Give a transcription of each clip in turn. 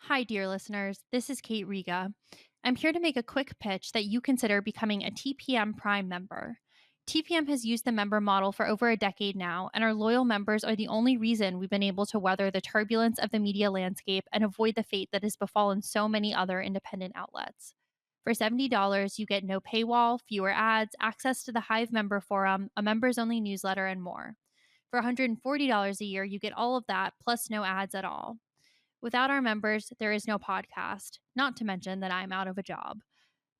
Hi, dear listeners. This is Kate Riga. I'm here to make a quick pitch that you consider becoming a TPM Prime member. TPM has used the member model for over a decade now, and our loyal members are the only reason we've been able to weather the turbulence of the media landscape and avoid the fate that has befallen so many other independent outlets. For $70, you get no paywall, fewer ads, access to the Hive member forum, a members only newsletter, and more. For $140 a year, you get all of that, plus no ads at all. Without our members, there is no podcast, not to mention that I'm out of a job.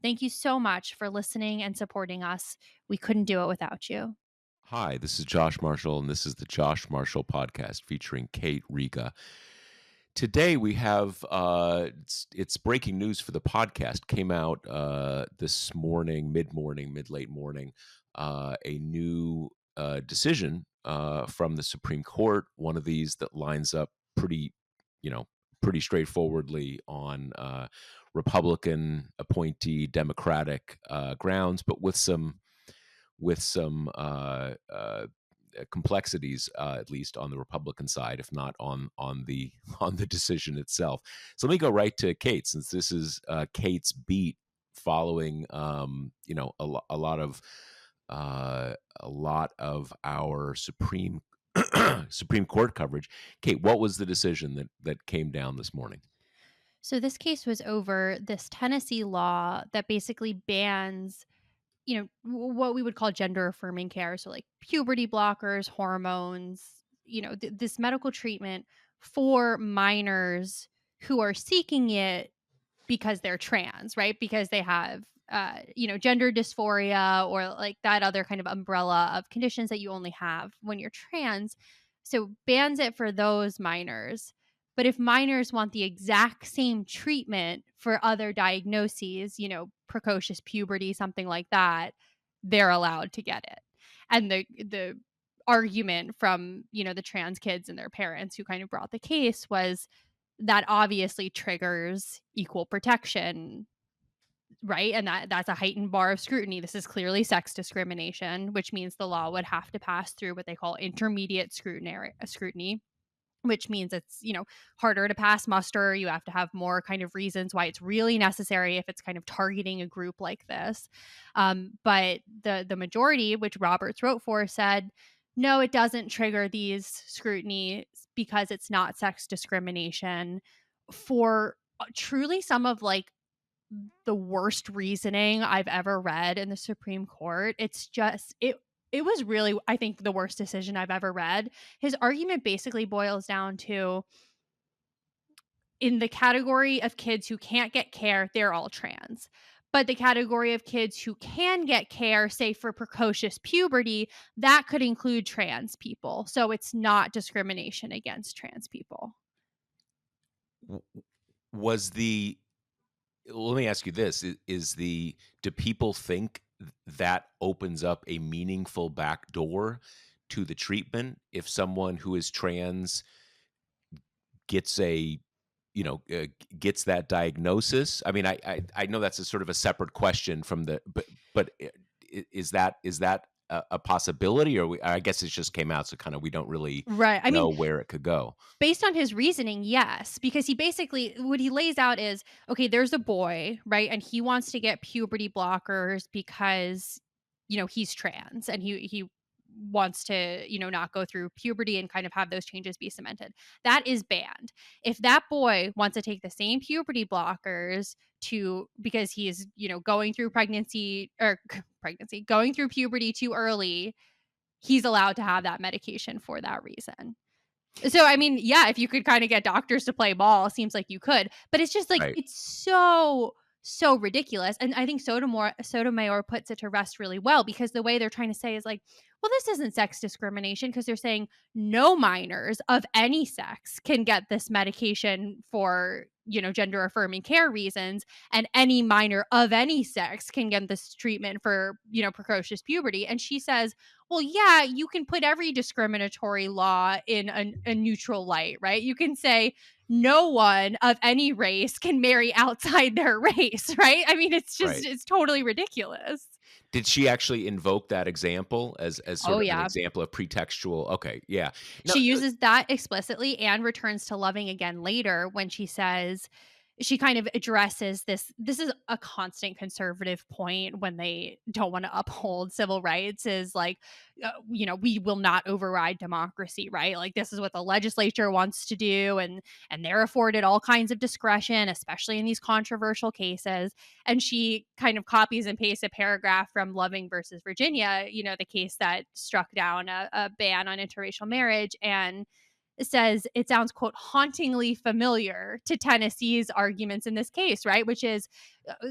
Thank you so much for listening and supporting us. We couldn't do it without you. Hi, this is Josh Marshall, and this is the Josh Marshall Podcast featuring Kate Riga. Today we have it's breaking news for the podcast. Came out this morning, mid late morning, a new decision from the Supreme Court. One of these that lines up you know, pretty straightforwardly on Republican appointee, Democratic grounds, but with some complexities, at least on the Republican side, if not on the on the decision itself. So let me go right to Kate, since this is Kate's beat, following a lot of our Supreme Court coverage. Kate, what was the decision that came down this morning? So, this case was over this Tennessee law that basically bans what we would call gender affirming care. So, like puberty blockers, hormones, this medical treatment for minors who are seeking it because they're trans, right? Because they have, gender dysphoria or like that other kind of umbrella of conditions that you only have when you're trans. So bans it for those minors. But if minors want the exact same treatment for other diagnoses, precocious puberty, something like that, they're allowed to get it. And the argument from, the trans kids and their parents who kind of brought the case was that obviously triggers equal protection, right? And that's a heightened bar of scrutiny. This is clearly sex discrimination, which means the law would have to pass through what they call intermediate scrutiny, which means it's, harder to pass muster. You have to have more kind of reasons why it's really necessary if it's kind of targeting a group like this. But the majority, which Roberts wrote for, said, no, it doesn't trigger these scrutiny because it's not sex discrimination for truly some of like the worst reasoning I've ever read in the Supreme Court. It's just it was really, I think, the worst decision I've ever read. His argument basically boils down to, in the category of kids who can't get care, they're all trans. But the category of kids who can get care, say for precocious puberty, that could include trans people. So it's not discrimination against trans people. W- Was the Let me ask you this: do people think that opens up a meaningful back door to the treatment if someone who is trans gets gets that diagnosis? I mean, I know that's a sort of a separate question from is that a possibility, or I guess it just came out, so kind of we don't really Right. I mean, know where it could go. based on his reasoning, yes, because he basically, what he lays out is, okay, there's a boy, right? And he wants to get puberty blockers because, he's trans and he wants to, not go through puberty and kind of have those changes be cemented. That is banned. If that boy wants to take the same puberty blockers to, because he's, going through going through puberty too early, he's allowed to have that medication for that reason. So, I mean, yeah, if you could kind of get doctors to play ball, seems like you could. But it's just like, Right. it's so ridiculous. And I think Sotomayor puts it to rest really well, because the way they're trying to say is like, well, this isn't sex discrimination, because they're saying no minors of any sex can get this medication for, gender affirming care reasons. And any minor of any sex can get this treatment for, precocious puberty. And she says, well, yeah, you can put every discriminatory law in a neutral light, right? You can say no one of any race can marry outside their race, right? I mean, Right. it's totally ridiculous. Did she actually invoke that example as Oh, sort of an yeah. example of pretextual? Okay, yeah. No, She uses that explicitly and returns to loving again later when she says she kind of addresses this is a constant conservative point when they don't wanna uphold civil rights is like, we will not override democracy, right? Like, this is what the legislature wants to do, and they're afforded all kinds of discretion, especially in these controversial cases, and she kind of copies and pastes a paragraph from Loving versus Virginia, the case that struck down a ban on interracial marriage, and says it sounds, quote, hauntingly familiar to Tennessee's arguments in this case, right? Which is,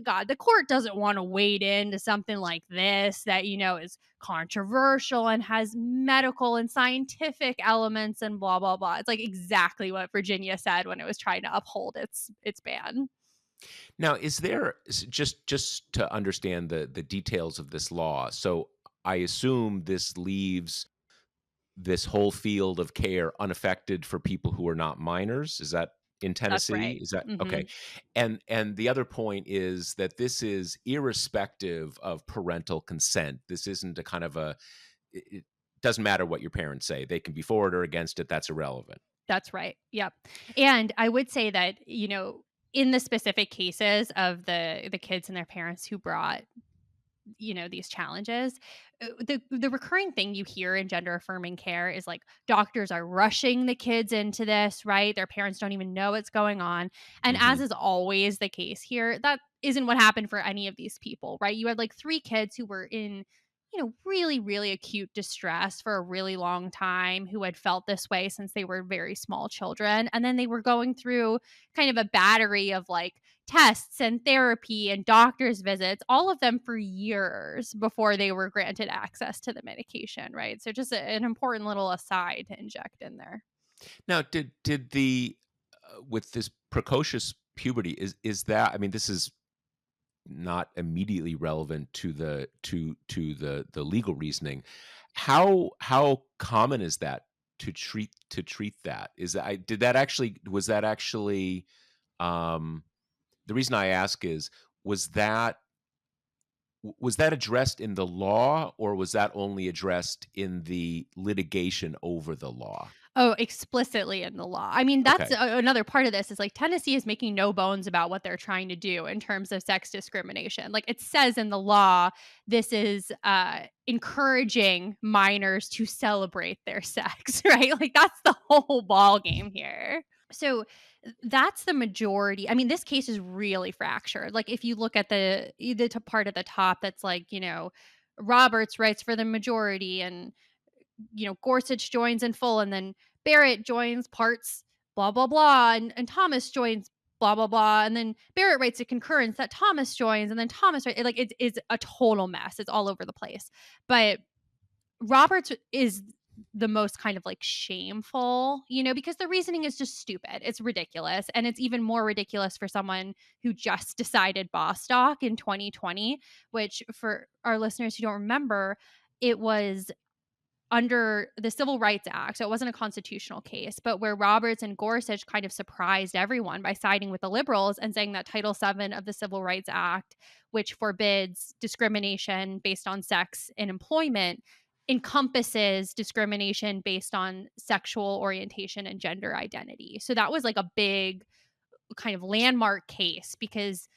God, the court doesn't want to wade into something like this that, is controversial and has medical and scientific elements and blah, blah, blah. It's like exactly what Virginia said when it was trying to uphold its ban. now is there just to understand the details of this law, so I assume this leaves this whole field of care unaffected for people who are not minors? Is that in That's Tennessee? right. Is that okay? Mhm. And the other point is that this is irrespective of parental consent. This isn't a kind of a it doesn't matter what your parents say. They can be for it or against it. That's irrelevant. That's right. Yep. And I would say that, in the specific cases of the kids and their parents who brought these challenges, the recurring thing you hear in gender affirming care is like doctors are rushing the kids into this, right? Their parents don't even know what's going on, and as Mhm. is always the case here, that isn't what happened for any of these people, right? You had like three kids who were in really really acute distress for a really long time, who had felt this way since they were very small children, and then they were going through kind of a battery of like tests and therapy and doctor's visits, all of them for years before they were granted access to the medication, right? So just an important little aside to inject in there. Now, did the with this precocious puberty is that I mean this is not immediately relevant to the legal reasoning. How common is that to treat that? Is that I did that actually was that actually um the reason I ask is was that was that addressed in the law or was that only addressed in the litigation over the law? Oh, explicitly in the law. I mean, that's Okay. another part of this is like Tennessee is making no bones about what they're trying to do in terms of sex discrimination. Like it says in the law, this is encouraging minors to celebrate their sex, right? Like that's the whole ball game here. So that's the majority. I mean, this case is really fractured. Like if you look at the part at the top that's like, Roberts writes for the majority and Gorsuch joins in full, and then Barrett joins parts, blah, blah, blah, and Thomas joins, blah, blah, blah. And then Barrett writes a concurrence that Thomas joins, and then Thomas, right? Like it's a total mess. It's all over the place. But Roberts is the most kind of like shameful, because the reasoning is just stupid. It's ridiculous. And it's even more ridiculous for someone who just decided Bostock in 2020, which for our listeners who don't remember, it was under the Civil Rights Act. So it wasn't a constitutional case, but where Roberts and Gorsuch kind of surprised everyone by siding with the liberals and saying that Title VII of the Civil Rights Act, which forbids discrimination based on sex in employment, encompasses discrimination based on sexual orientation and gender identity. So that was like a big kind of landmark case because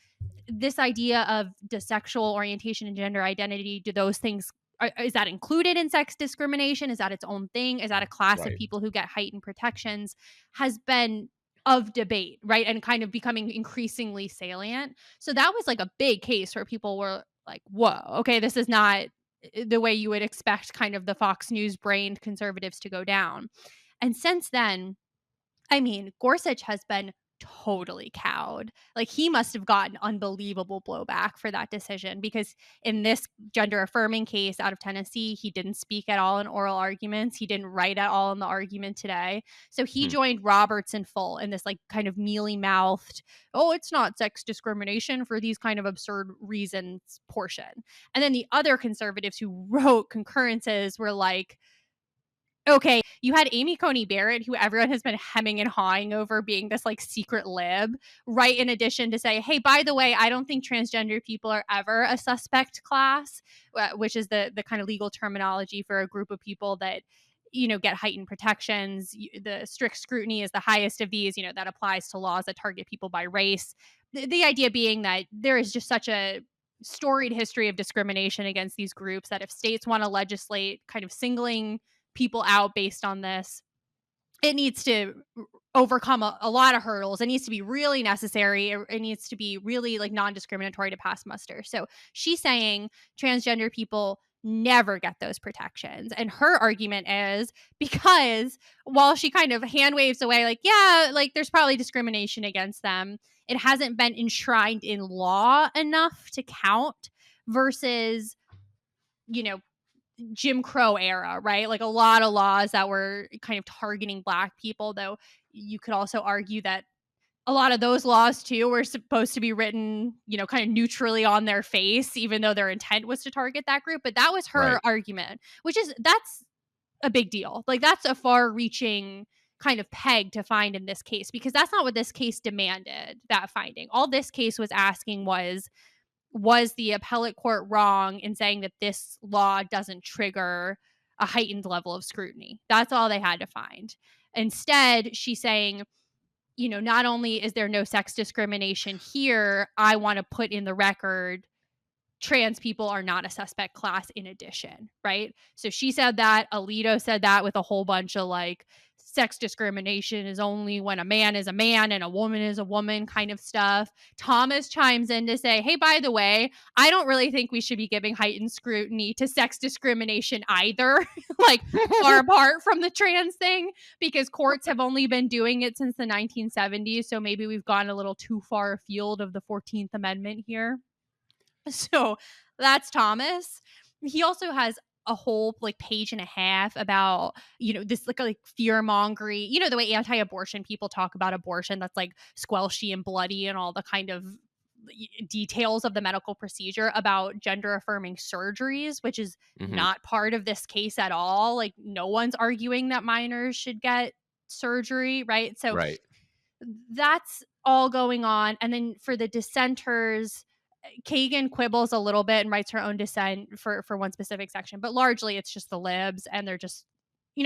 this idea of the sexual orientation and gender identity, do those things is that included in sex discrimination? Is that its own thing? Is that a class of Right. people who get heightened protections? Has been of debate, right? And kind of becoming increasingly salient. So that was like a big case where people were like, whoa, okay, this is not the way you would expect kind of the Fox News brained conservatives to go down. And since then, I mean, Gorsuch has been totally cowed. Like, he must have gotten unbelievable blowback for that decision because in this gender affirming case out of Tennessee, he didn't speak at all in oral arguments. He didn't write at all in the argument today. So he Hmm. joined Roberts in full in this, like, kind of mealy mouthed, oh, it's not sex discrimination for these kind of absurd reasons portion. And then the other conservatives who wrote concurrences were like, Okay, you had Amy Coney Barrett, who everyone has been hemming and hawing over being this like secret lib, right? In addition to say, hey, by the way, I don't think transgender people are ever a suspect class, which is the kind of legal terminology for a group of people that get heightened protections. The strict scrutiny is the highest of these. That applies to laws that target people by race. The idea being that there is just such a storied history of discrimination against these groups that if states want to legislate kind of singling people out based on this, it needs to overcome a lot of hurdles. It needs to be really necessary. It needs to be really like non-discriminatory to pass muster. So she's saying transgender people never get those protections. And her argument is because while she kind of hand waves away, like, yeah, like there's probably discrimination against them, it hasn't been enshrined in law enough to count versus, you know, Jim Crow era, right? Like a lot of laws that were kind of targeting black people, though you could also argue that a lot of those laws too were supposed to be written, kind of neutrally on their face, even though their intent was to target that group. But that was her Right. argument, that's a big deal. Like that's a far reaching kind of peg to find in this case because that's not what this case demanded, that finding. All this case was asking was the appellate court wrong in saying that this law doesn't trigger a heightened level of scrutiny? That's all they had to find. Instead, she's saying, not only is there no sex discrimination here, I want to put in the record trans people are not a suspect class in addition, right? So she said that. Alito said that with a whole bunch of like sex discrimination is only when a man is a man and a woman is a woman kind of stuff. Thomas chimes in to say, hey, by the way, I don't really think we should be giving heightened scrutiny to sex discrimination either, like far apart from the trans thing, because courts have only been doing it since the 1970s. So maybe we've gone a little too far afield of the 14th Amendment here. So that's Thomas. He also has a whole like page and a half about, this like fear mongery, the way anti-abortion people talk about abortion that's like squelchy and bloody and all the kind of details of the medical procedure about gender affirming surgeries, which is Hmm. not part of this case at all. Like no one's arguing that minors should get surgery, right? So Right. that's all going on. And then for the dissenters, Kagan quibbles a little bit and writes her own dissent for one specific section, but largely it's just the libs and they're just,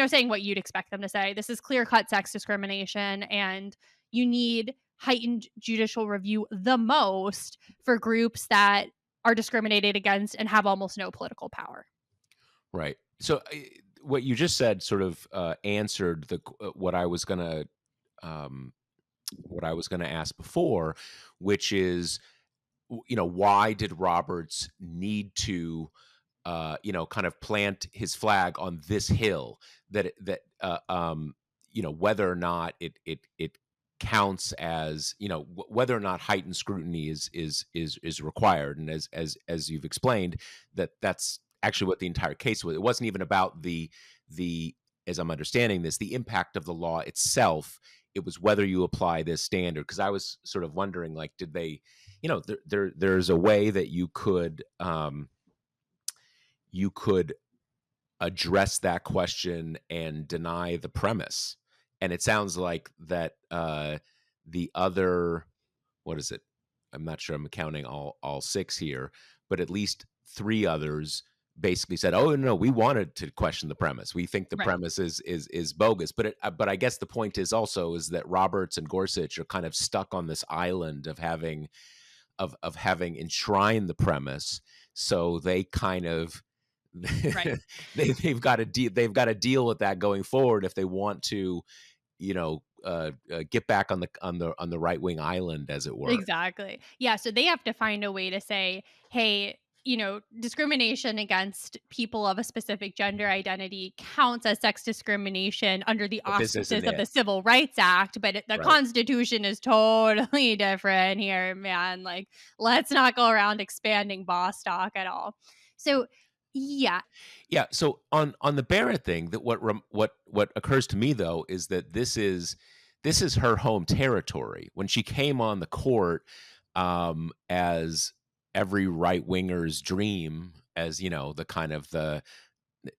saying what you'd expect them to say. This is clear cut sex discrimination and you need heightened judicial review the most for groups that are discriminated against and have almost no political power. Right. So what you just said sort of answered um, what I was going to ask before, which is, why did Roberts need to kind of plant his flag on this hill whether or not it counts as, whether or not heightened scrutiny is required, and as you've explained, that's actually what the entire case was. It wasn't even about the as I'm understanding this, the impact of the law itself. It was whether you apply this standard. Because I was sort of wondering, like, did they, there's a way that you could address that question and deny the premise. And it sounds like that the other, what is it? I'm not sure I'm counting all six here, but at least three others basically said, "Oh no, we wanted to question the premise. We think the Right. premise is bogus." But I guess the point is also is that Roberts and Gorsuch are kind of stuck on this island of having enshrined the premise, so they kind of Right. they've got to deal with that going forward if they want to, get back on the right wing island, as it were. Exactly. Yeah, so they have to find a way to say, "Hey, discrimination against people of a specific gender identity counts as sex discrimination under the But this isn't auspices of it, the Civil Rights Act, but the right? Constitution is totally different here, man. Like, let's not go around expanding boss talk at all." So, yeah, Yeah. So on the Barrett thing, that what occurs to me though is that this is her home territory. When she came on the court, as every right winger's dream, as the kind of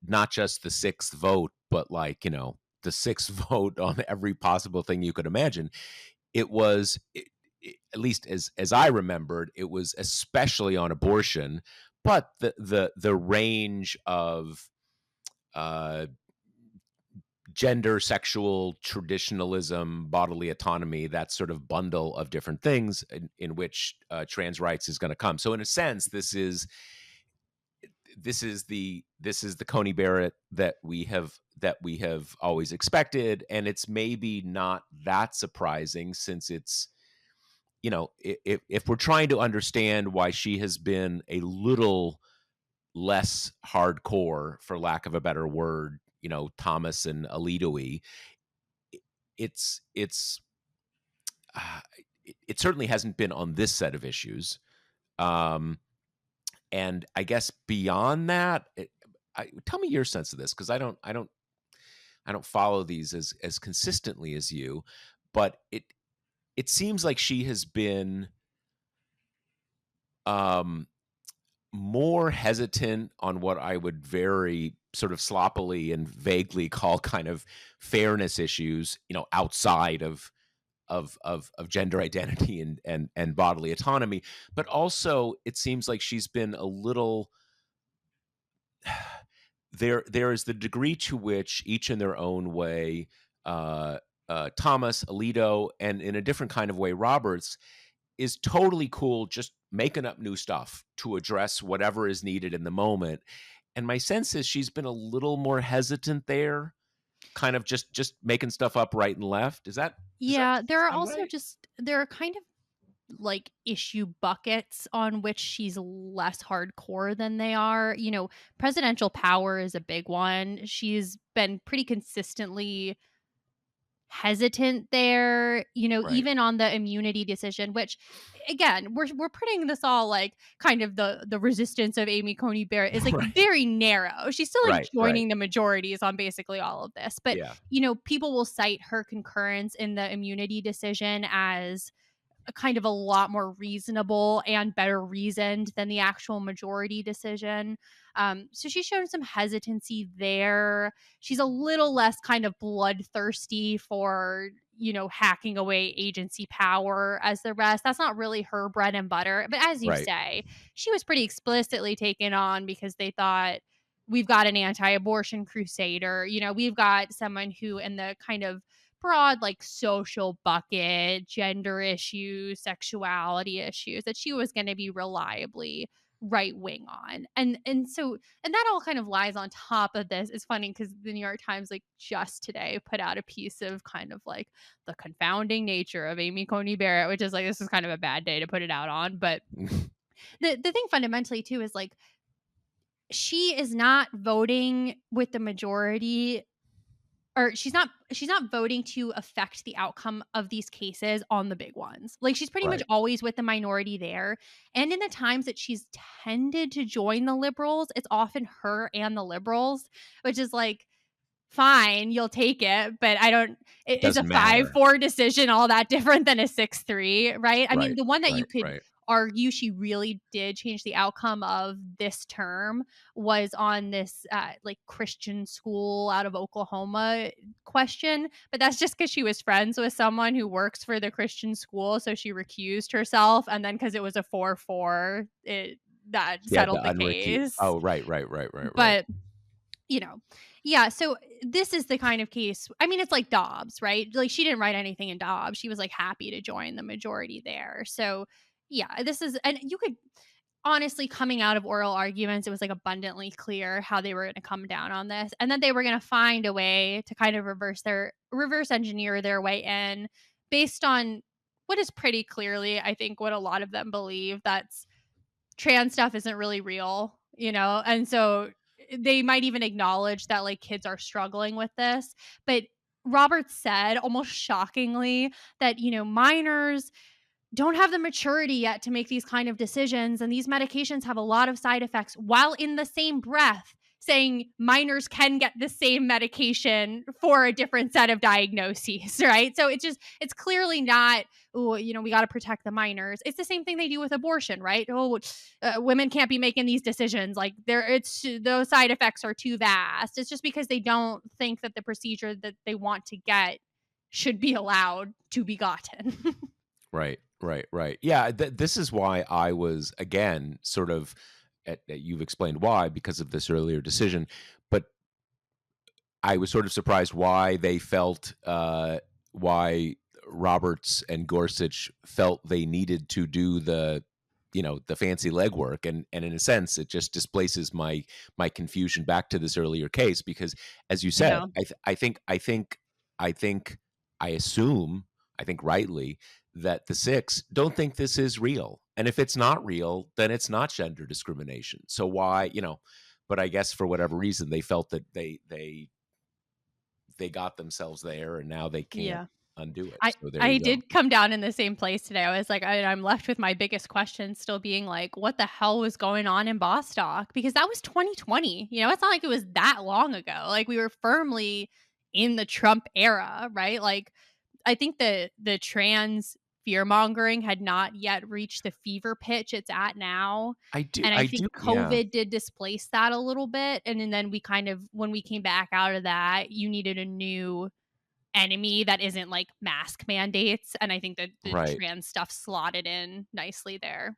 not just the sixth vote, but like, the sixth vote on every possible thing you could imagine. It was, at least as I remembered, it was especially on abortion, but the range of uh, gender, sexual traditionalism, bodily autonomy, that sort of bundle of different things in which trans rights is going to come. So in a sense, this is the Coney Barrett that we have always expected, and it's maybe not that surprising since it's, if we're trying to understand why she has been a little less hardcore, for lack of a better word, Thomas and Alito-y, it's uh, it certainly hasn't been on this set of issues. Um, and I guess beyond that, tell me your sense of this, because I don't follow these as consistently as you, but it seems like she has been um, more hesitant on what I would very sort of sloppily and vaguely call kind of fairness issues, outside of gender identity and bodily autonomy. But also, it seems like she's been a little there is the degree to which, each in their own way, uh, Thomas, Alito, and in a different kind of way, Roberts, is totally cool just making up new stuff to address whatever is needed in the moment. And my sense is she's been a little more hesitant there, kind of just making stuff up right and left. Does that Yeah, there are sound also right? just there are kind of like issue buckets on which she's less hardcore than they are. Presidential power is a big one. She's been pretty consistently hesitant there, Right. even on the immunity decision, which again, we're putting this all like kind of the resistance of Amy Coney Barrett is like Right. very narrow. She's still like Right. Right. joining the majorities on basically all of this. But, Yeah. people will cite her concurrence in the immunity decision as a kind of a lot more reasonable and better reasoned than the actual majority decision. So she's shown some hesitancy there. She's a little less kind of bloodthirsty for, hacking away agency power as the rest. That's not really her bread and butter. But as you Right. say, she was pretty explicitly taken on because they thought we've got an anti abortion crusader. We've got someone who, in the kind of broad like social bucket, gender issues, sexuality issues that she was going to be reliably right wing on. And that all kind of lies on top of this. It's funny because the New York Times like just today put out a piece of kind of like the confounding nature of Amy Coney Barrett, which is like this is kind of a bad day to put it out on. But the thing fundamentally too is like she is not voting with the majority, or she's not voting to affect the outcome of these cases on the big ones. Like, she's pretty much Right. always with the minority there, and in the times that she's tended to join the liberals, it's often her and the liberals, which is like, fine, you'll take it, but I don't is a Doesn't matter. 5-4 decision all that different than a 6-3, right? I mean, Right. the one that you Right. could Right. argue she really did change the outcome of this term was on this, like, Christian school out of Oklahoma question, but that's just because she was friends with someone who works for the Christian school, so she recused herself, and then because it was a 4-4, that She had to settled the unrecuse. case. Oh, right. Right. Right. Right. Right. But you know, yeah, so this is the kind of case, I mean, it's like Dobbs, right? Like, she didn't write anything in Dobbs. She was, like, happy to join the majority there. So, yeah, this is, and you could honestly, coming out of oral arguments, it was, like, abundantly clear how they were gonna come down on this, and then they were gonna find a way to kind of reverse engineer their way in based on what is pretty clearly, I think, what a lot of them believe, that's trans stuff isn't really real, And so they might even acknowledge that like kids are struggling with this. But Roberts said almost shockingly that, minors don't have the maturity yet to make these kind of decisions. And these medications have a lot of side effects, while in the same breath saying minors can get the same medication for a different set of diagnoses, right? So it's clearly not, oh, we got to protect the minors. It's the same thing they do with abortion, right? Oh, women can't be making these decisions. Like it's those side effects are too vast. It's just because they don't think that the procedure that they want to get should be allowed to be gotten. Right, right, right. Yeah, this is why I was again sort of you've explained why because of this earlier decision, but I was sort of surprised why they felt why Roberts and Gorsuch felt they needed to do the fancy legwork, and in a sense it just displaces my confusion back to this earlier case because as you said Yeah. I think I assume I think rightly that the six don't think this is real, and if it's not real then it's not gender discrimination, so why but I guess for whatever reason they felt that they got themselves there and now they can't Yeah. undo it. I So there I you go. did come down in the same place today. I was like, I'm left with my biggest question still being like, what the hell was going on in Bostock? Because that was 2020. It's not like it was that long ago. Like we were firmly in the Trump era, right? Like I think the trans fear mongering had not yet reached the fever pitch it's at now. And I I think do, yeah. COVID did displace that a little bit. And then we kind of, when we came back out of that, you needed a new enemy that isn't like mask mandates, and I think that the Right. trans stuff slotted in nicely there.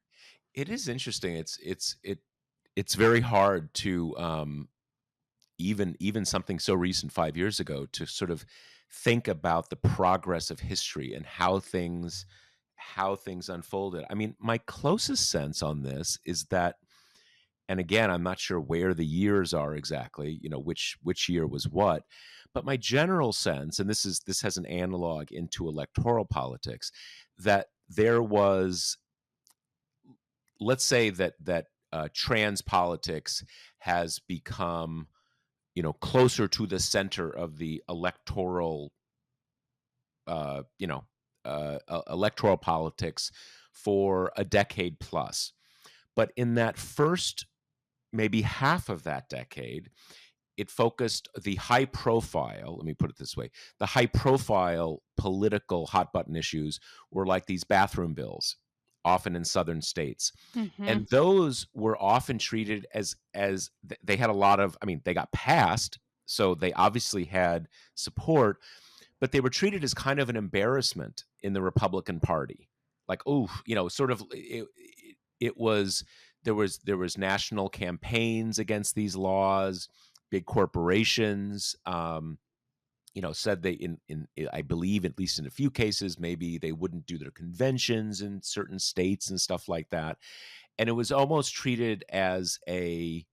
It is interesting. It's very hard to, even something so recent 5 years ago to sort of think about the progress of history and how things unfolded. I mean, my closest sense on this is that and again, I'm not sure where the years are exactly, which year was what, but my general sense, and this has an analog into electoral politics, that there was, let's say that trans politics has become, closer to the center of the electoral, electoral politics for a decade plus. But in that first maybe half of that decade, it focused the high profile, let me put it this way, the high profile political hot button issues were like these bathroom bills, often in southern states. Mhm. And those were often treated they had a lot of, I mean, they got passed, so they obviously had support, but they were treated as kind of an embarrassment in the Republican Party. Like, oh, sort of it was there was national campaigns against these laws. Big corporations, said they in I believe at least in a few cases maybe they wouldn't do their conventions in certain states and stuff like that. And it was almost treated as to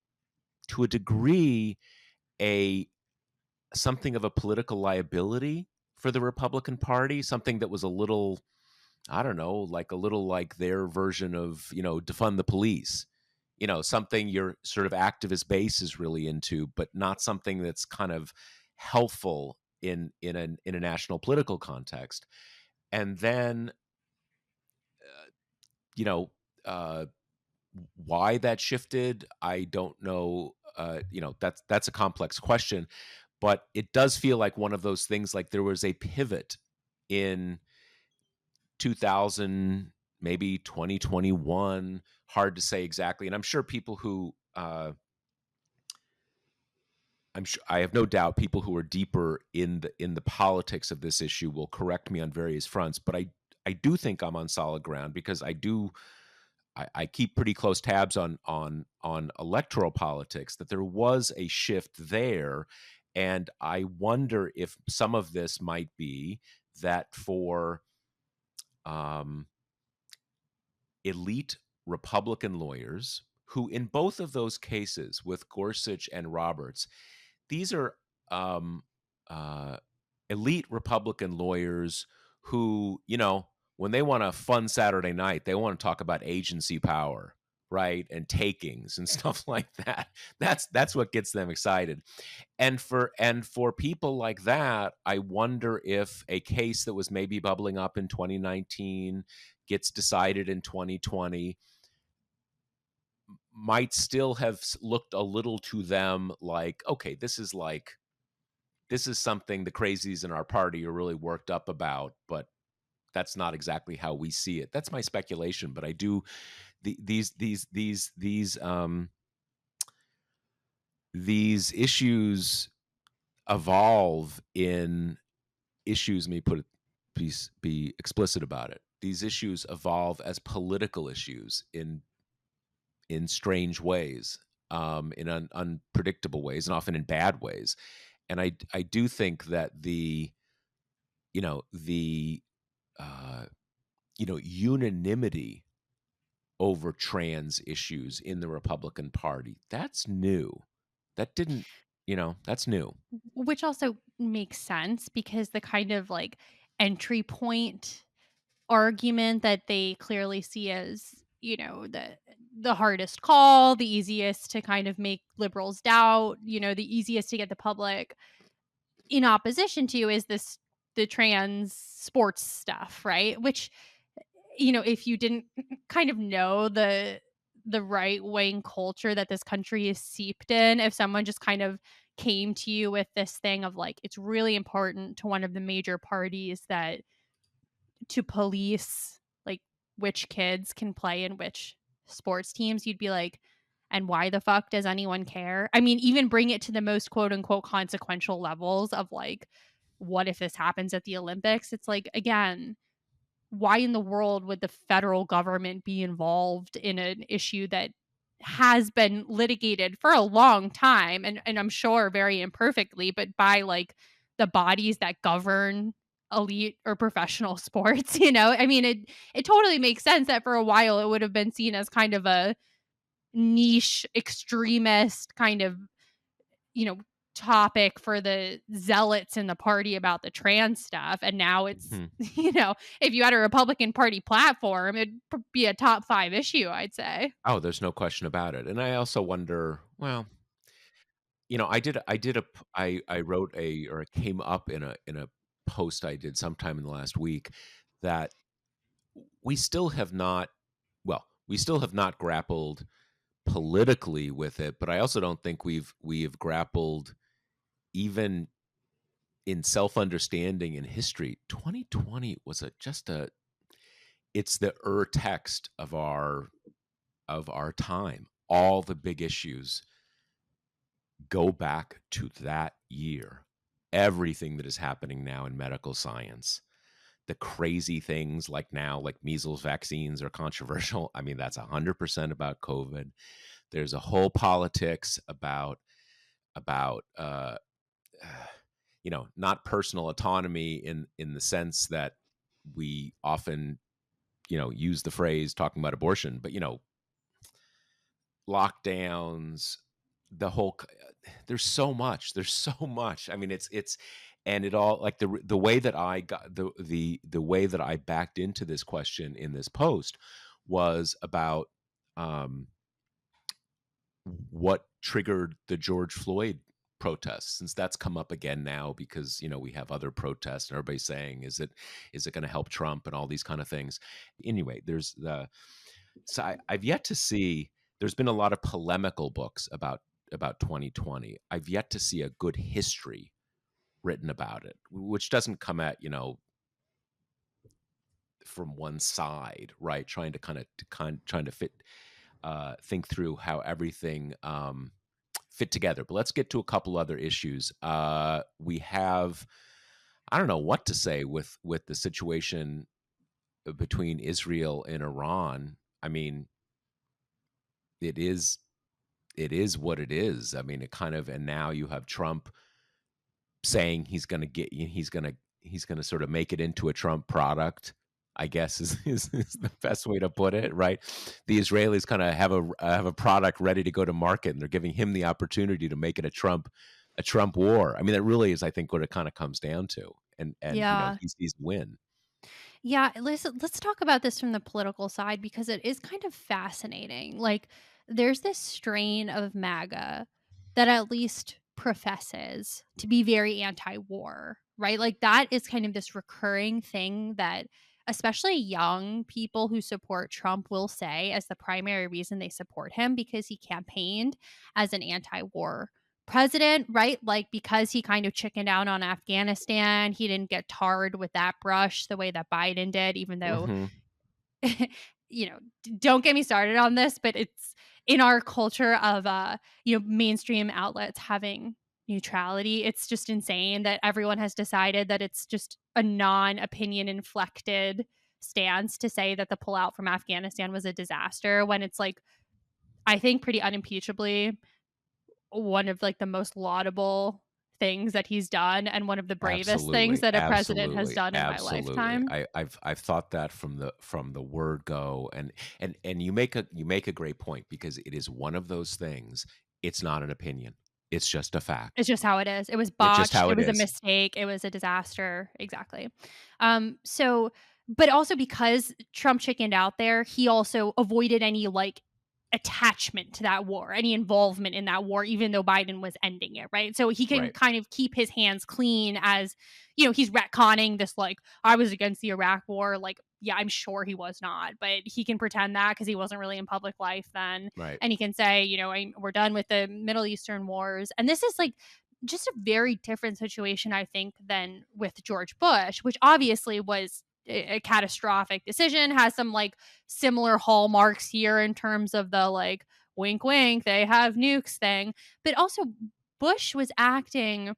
a degree, a something of a political liability for the Republican Party, something that was a little, I don't know, like a little like their version of, defund the police. Something your sort of activist base is really into, but not something that's kind of helpful in a national political context. And then, you know, uh, why that shifted, I don't know. That's a complex question, but it does feel like one of those things. Like there was a pivot in 2000, maybe 2021. Hard to say exactly, and I'm sure people who I'm sure I have no doubt people who are deeper in the politics of this issue will correct me on various fronts. But I do think I'm on solid ground because I keep pretty close tabs on electoral politics, that there was a shift there. And I wonder if some of this might be that for um, elite Republican lawyers, who in both of those cases with Gorsuch and Roberts, these are um, uh, elite Republican lawyers who, when they want a fun Saturday night, they want to talk about agency power, right, and takings and stuff like that. That's what gets them excited. And for people like that, I wonder if a case that was maybe bubbling up in 2019 gets decided in 2020 might still have looked a little to them like, okay, this is something the crazies in our party are really worked up about, but that's not exactly how we see it. That's my speculation, but I do these issues evolve in issues. Let me put it, be explicit about it. These issues evolve as political issues in strange ways, in unpredictable ways, and often in bad ways. And I do think that the uh, unanimity over trans issues in the Republican Party, that's new. That didn't, that's new. Which also makes sense because the kind of like entry point argument that they clearly see as, the hardest call, the easiest to kind of make liberals doubt, the easiest to get the public in opposition to is the trans sports stuff, right? Which, if you didn't kind of know the right wing culture that this country is seeped in, if someone just kind of came to you with this thing of like, it's really important to one of the major parties that to police like which kids can play in which sports teams, you'd be like, and why the fuck does anyone care? I mean, even bring it to the most quote unquote consequential levels of like, what if this happens at the Olympics? It's like, again, why in the world would the federal government be involved in an issue that has been litigated for a long time and I'm sure very imperfectly, but by like the bodies that govern elite or professional sports, you know? I mean, it totally makes sense that for a while it would have been seen as kind of a niche extremist kind of, you know, topic for the zealots in the party about the trans stuff, and now it's Mhm. if you had a Republican Party platform, it'd be a top 5 issue, I'd say. Oh, there's no question about it. And I also wonder, well, I wrote a, or it came up in a post I did sometime in the last week, that we still have not, we still have not grappled politically with it, but I also don't think we have grappled even in self-understanding in history. 2020 was just a it's the text of our time. All the big issues go back to that year. Everything that is happening now in medical science, the crazy things like now, like measles vaccines are controversial. I mean, that's 100% about COVID. There's a whole politics about not personal autonomy in the sense that we often use the phrase talking about abortion, but lockdowns, the whole there's so much. There's so much. I mean, it's and it all, like, the way that I got the way that I backed into this question in this post was about um what triggered the George Floyd protests, since that's come up again now because we have other protests and everybody's saying, is it going to help Trump and all these kind of things. Anyway, there's the so I've yet to see. There's been a lot of polemical books about 2020. I've yet to see a good history written about it, which doesn't come at from one side, right? Trying to trying to fit think through how everything fit together. But let's get to a couple other issues. We have, I don't know what to say with the situation between Israel and Iran. I mean, it is what it is. I mean, it kind of, and now you have Trump saying he's going to sort of make it into a Trump product, I guess is the best way to put it, right? The Israelis kind of have a product ready to go to market, and they're giving him the opportunity to make it a Trump war. I mean, that really is, I think, what it kind of comes down to. And Yeah. he sees the win. Yeah, let's talk about this from the political side because it is kind of fascinating. Like, there's this strain of MAGA that at least professes to be very anti-war, right? Like that is kind of this recurring thing that especially young people who support Trump will say as the primary reason they support him because he campaigned as an anti-war president, right? Like because he kind of chickened out on Afghanistan, he didn't get tarred with that brush the way that Biden did, even though Mhm. don't get me started on this, but it's in our culture of mainstream outlets having neutrality. It's just insane that everyone has decided that it's just a non-opinion inflected stance to say that the pullout from Afghanistan was a disaster when it's like I think pretty unimpeachably one of like the most laudable things that he's done and one of the bravest things Absolutely, that a president has absolutely, done in my absolutely. lifetime. I've thought that from the word go, and you make a great point because it is one of those things. It's not an opinion. It's just a It's fact. just how it is. It was It's just botched, how it it was a is. mistake, it was a disaster. Exactly. So but also because Trump chickened out there, he also avoided any, like, attachment to that war, any involvement in that war, even though Biden was ending it, right? So he can Right, kind of keep his hands clean as, he's retconning this, like, "I was against the Iraq war," like, yeah, I'm sure he was not, but he can pretend that because he wasn't really in public life then, right. and he can say, "We're done with the Middle Eastern wars," and this is, like, just a very different situation, I think, than with George Bush, which obviously was a catastrophic decision, has some like similar hallmarks here in terms of the like wink, wink, they have nukes thing. But also, Bush was acting,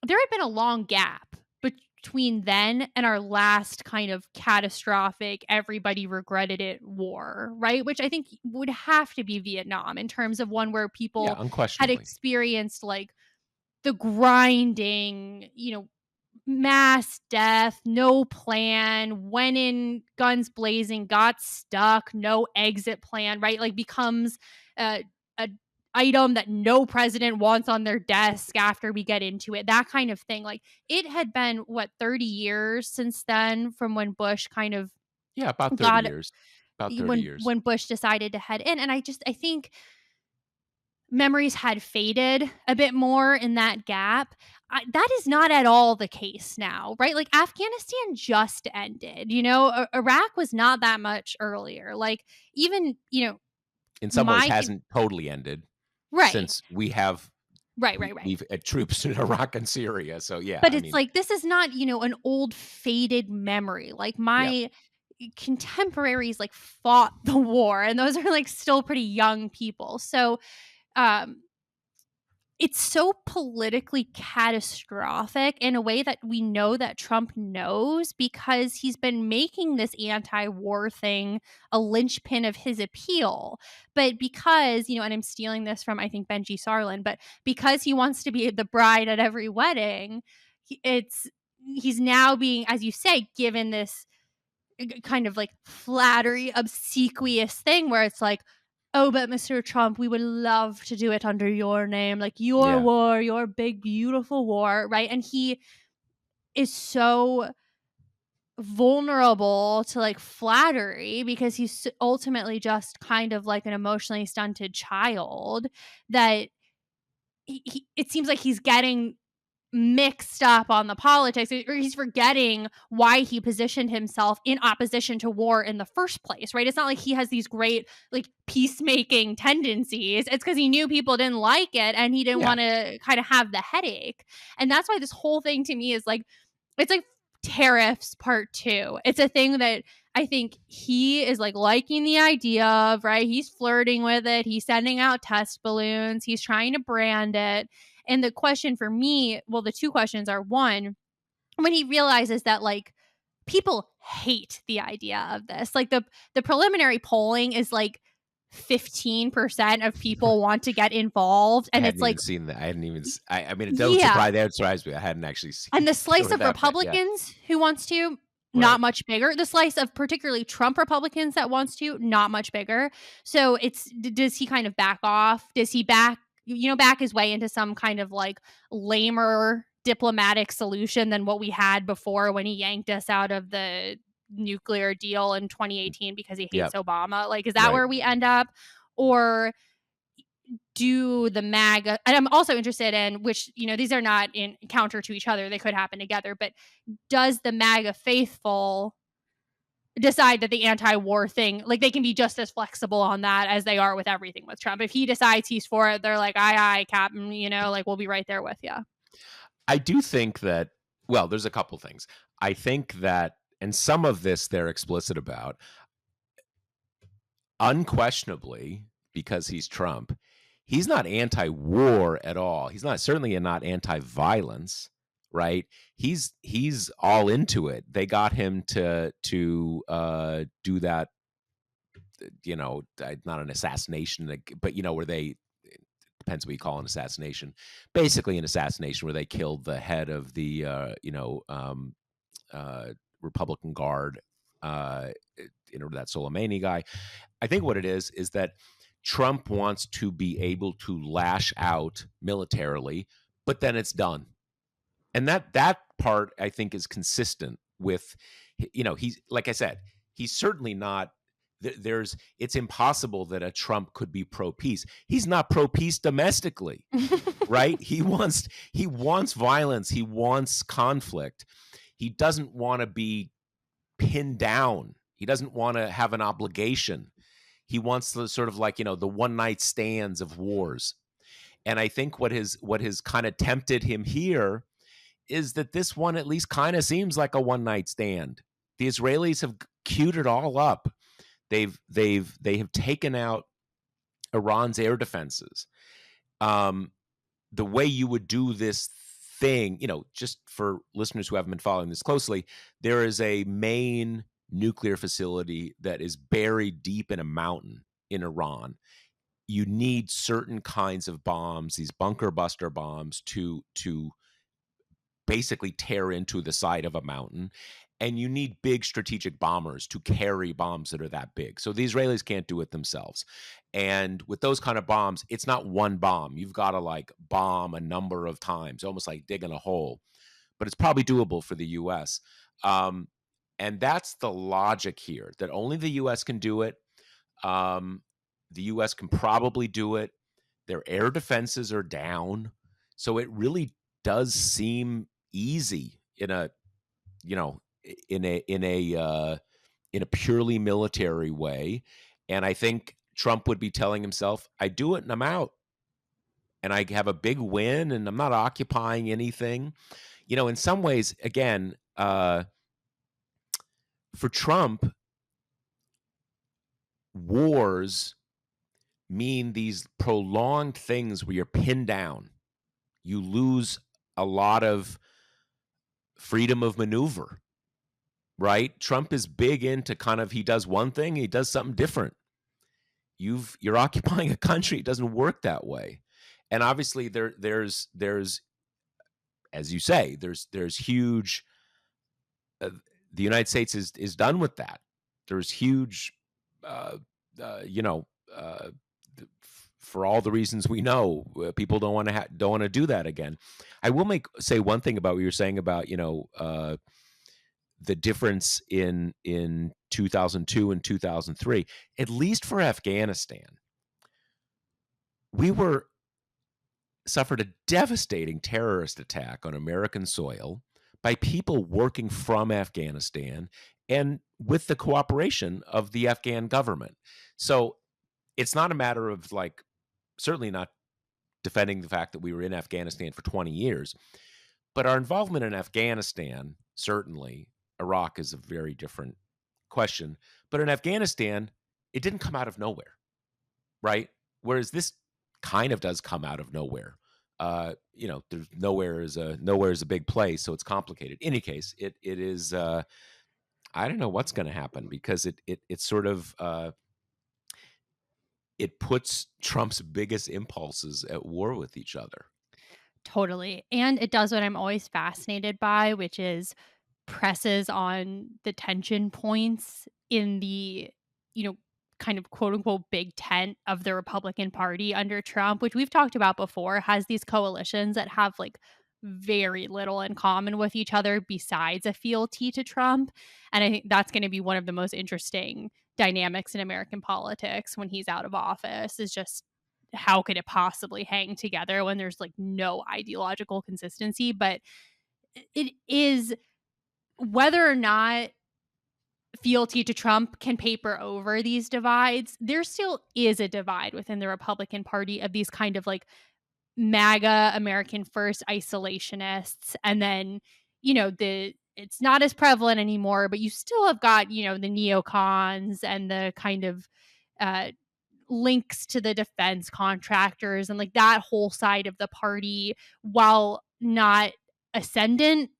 there had been a long gap between then and our last kind of catastrophic, everybody regretted it war, right? Which I think would have to be Vietnam in terms of one where Yeah, people had unquestionably. experienced like the grinding, mass death, no plan, went in guns blazing, got stuck, no exit plan, right? Like becomes a item that no president wants on their desk after we get into it. That kind of thing. Like it had been what 30 years since then from when Bush kind of Yeah, about 30 got years. About 30 when years. when Bush decided to head in and I think memories had faded a bit more in that gap. That is not at all the case now, right? Like Afghanistan just ended, Iraq was not that much earlier. Like even, In some ways my hasn't totally ended right, since we have right, right, right. we've had troops in Iraq and Syria. So yeah, But I it's mean, like this is not, an old faded memory. Like yeah. my contemporaries like fought the war and those are like still pretty young people. So um it's so politically catastrophic in a way that we know that Trump knows because he's been making this anti-war thing a linchpin of his appeal. But because, and I'm stealing this from I think Benji Sarlin, but because he wants to be the bride at every wedding, he's now being, as you say, given this kind of like flattery, obsequious thing where it's like, oh, but Mr. Trump, we would love to do it under your name, like your Yeah. war, your big, beautiful war, right? And he is so vulnerable to like flattery because he's ultimately just kind of like an emotionally stunted child that it seems like he's getting mixed up on the politics or he's forgetting why he positioned himself in opposition to war in the first place, right? It's not like he has these great like peacemaking tendencies. It's because he knew people didn't like it and he didn't Yeah. want to kind of have the headache. And that's why this whole thing to me is like it's like tariffs part 2. It's a thing that I think he is like liking the idea of, right? He's flirting with it. He's sending out test balloons. He's trying to brand it. And the question for me, well, the two questions are one, when he realizes that like people hate the idea of this. Like the preliminary polling is like 15% of people want to get involved I and it's hadn't even like seen that. I hadn't even I mean, it don't yeah, surprise that surprised me. I hadn't actually seen and the there slice were of that but yeah. Republicans who wants to, Right. not much bigger. The slice of particularly Trump Republicans that wants to, not much bigger. So it's does he kind of back off? Does he back his way into some kind of like lamer diplomatic solution than what we had before when he yanked us out of the nuclear deal in 2018 because he hates Yep. Obama? Like, is that Right. where we end up? Or do the MAGA, and I'm also interested in which, these are not in counter to each other, they could happen together, but does the MAGA faithful decide that the anti-war thing, like, they can be just as flexible on that as they are with everything with Trump. If he decides he's for it, they're like, "Aye, aye, Captain," like, "We'll be right there with you." I do think that, well, there's a couple things. I think that, and some of this they're explicit about, unquestionably, because he's Trump, he's not anti-war at all. He's not, certainly not anti-violence, right? He's all into it. They got him to do that, not an assassination, but where they, depends what you call an assassination. Basically, an assassination where they killed the head of the uh, Republican Guard, uh, that Soleimani guy. I think what it is that Trump wants to be able to lash out militarily, but then it's done. And that part I think is consistent with, he's, like I said, he's certainly not, there's, it's impossible that a Trump could be pro peace. He's not pro peace domestically, right? He wants violence, he wants conflict. He doesn't want to be pinned down. He doesn't want to have an obligation. He wants the sort of, like, the one night stands of wars. And I think what has kind of tempted him here is that this one at least kind of seems like a one night stand. The Israelis have queued it all up. They have taken out Iran's air defenses. The way you would do this thing, just for listeners who haven't been following this closely, there is a main nuclear facility that is buried deep in a mountain in Iran. You need certain kinds of bombs, these bunker buster bombs, to basically tear into the side of a mountain. And you need big strategic bombers to carry bombs that are that big. So the Israelis can't do it themselves. And with those kind of bombs, it's not one bomb. You've got to, like, bomb a number of times, almost like digging a hole. But it's probably doable for the US. Um, and that's the logic here, that only the US can do it. Um, the US can probably do it. Their air defenses are down. So it really does seem easy in a, you know, in a purely military way. And I think Trump would be telling himself, I do it and I'm out. And I have a big win and I'm not occupying anything. In some ways, again, for Trump, wars mean these prolonged things where you're pinned down. You lose a lot of freedom of maneuver, right? Trump is big into kind of, he does one thing, he does something different. You're occupying a country. It doesn't work that way. And obviously there's as you say, there's huge, the United States is done with that. There's huge, uh, you know, uh, for all the reasons we know, people don't want to do that again. I will say one thing about what you're saying about, the difference in 2002 and 2003. At least for Afghanistan, we were suffered a devastating terrorist attack on American soil by people working from Afghanistan and with the cooperation of the Afghan government. So it's not a matter of, like, certainly not defending the fact that we were in Afghanistan for 20 years, but our involvement in Afghanistan, certainly, Iraq is a very different question. But in Afghanistan, it didn't come out of nowhere, right? Whereas this kind of does come out of nowhere. There's nowhere is a big place, so it's complicated. In any case, it is. I don't know what's going to happen, because it's sort of it puts Trump's biggest impulses at war with each other. Totally. And it does what I'm always fascinated by, which is presses on the tension points in the, you know, kind of quote unquote big tent of the Republican Party under Trump, which we've talked about before, has these coalitions that have like very little in common with each other besides a fealty to Trump. And I think that's going to be one of the most interesting dynamics in American politics when he's out of office, is just how could it possibly hang together when there's like no ideological consistency. But it is, whether or not fealty to Trump can paper over these divides, there still is a divide within the Republican Party of these kind of like MAGA, American First isolationists. And then, it's not as prevalent anymore, but you still have got, the neocons and the kind of uh, links to the defense contractors and like that whole side of the party, while not ascendant,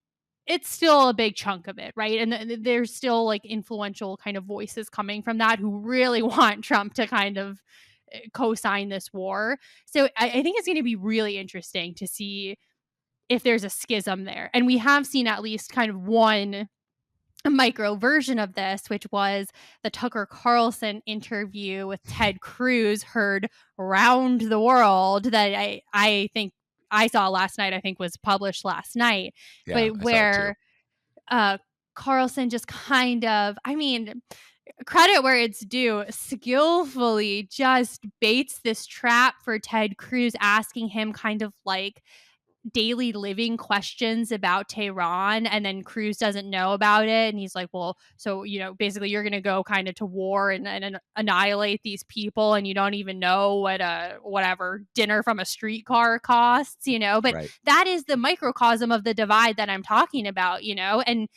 it's still a big chunk of it, right? And there's still like influential kind of voices coming from that who really want Trump to kind of co-sign this war. So I think it's going to be really interesting to see if there's a schism there. And we have seen at least kind of one micro version of this, which was the Tucker Carlson interview with Ted Cruz, heard around the world, that I think I saw last night, I think was published last night, Yeah, but I saw it too. where Carlson just kind of, I mean, credit where it's due, skillfully just baits this trap for Ted Cruz, asking him kind of like daily living questions about Tehran, and then Cruz doesn't know about it, and he's like, well, so basically you're gonna go kind of to war and annihilate these people, and you don't even know what a whatever dinner from a streetcar costs, but Right. that is the microcosm of the divide that I'm talking about, and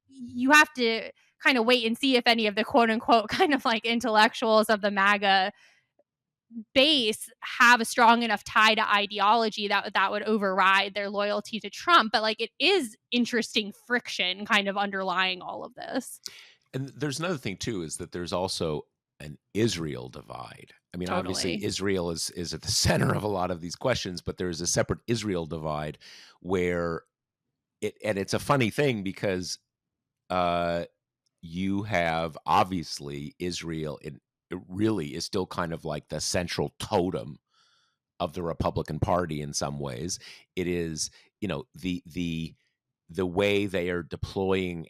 you have to kind of wait and see if any of the quote unquote kind of like intellectuals of the MAGA base have a strong enough tie to ideology that would override their loyalty to Trump. But like, it is interesting friction kind of underlying all of this. And there's another thing too, is that there's also an Israel divide. I mean, obviously Totally. Israel is at the center of a lot of these questions, but there's a separate Israel divide where it's a funny thing because uh you have obviously Israel, it really is still kind of like the central totem of the Republican Party in some ways. It is, the way they are deploying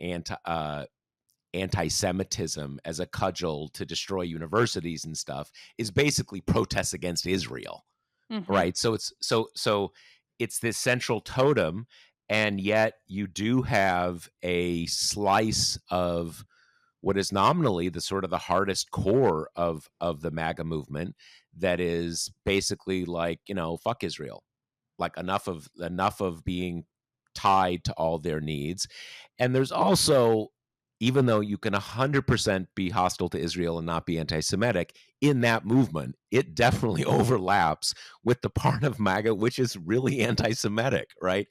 anti-Semitism as a cudgel to destroy universities and stuff is basically protests against Israel, Hmm. right? So it's this central totem, and yet you do have a slice of what is nominally the sort of the hardest core of the MAGA movement that is basically like, fuck Israel, like enough of being tied to all their needs. And there's also, even though you can 100% be hostile to Israel and not be anti-Semitic in that movement, it definitely overlaps with the part of MAGA which is really anti-Semitic, right?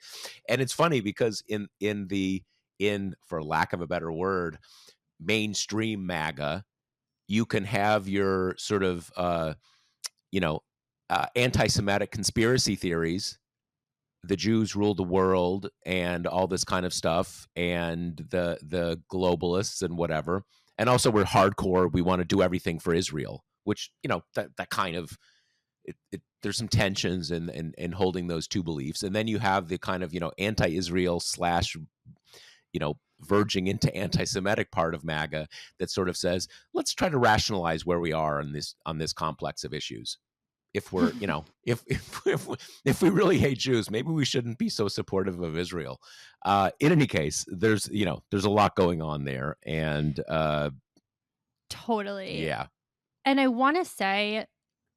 And it's funny because in for lack of a better word, mainstream MAGA, you can have your sort of you know anti-Semitic conspiracy theories, the Jews ruled the world and all this kind of stuff, and the globalists and whatever. And also we're hardcore, we want to do everything for Israel, which, that kind of, there's some tensions in holding those two beliefs. And then you have the kind of, anti-Israel slash, verging into anti-Semitic part of MAGA that sort of says, let's try to rationalize where we are on this complex of issues. If we're, if we really hate Jews, maybe we shouldn't be so supportive of Israel. In any case, there's a lot going on there, and Totally. yeah. And I want to say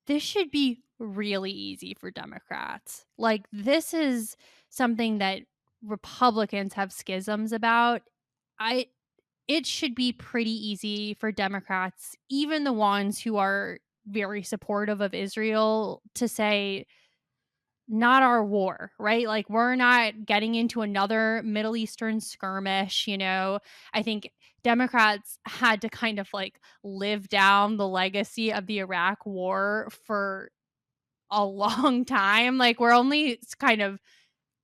this should be really easy for Democrats. Like, this is something that Republicans have schisms about. I It should be pretty easy for Democrats, even the ones who are very supportive of Israel, to say, not our war, right? Like, we're not getting into another Middle Eastern skirmish. I think Democrats had to kind of like live down the legacy of the Iraq war for a long time. Like, we're only kind of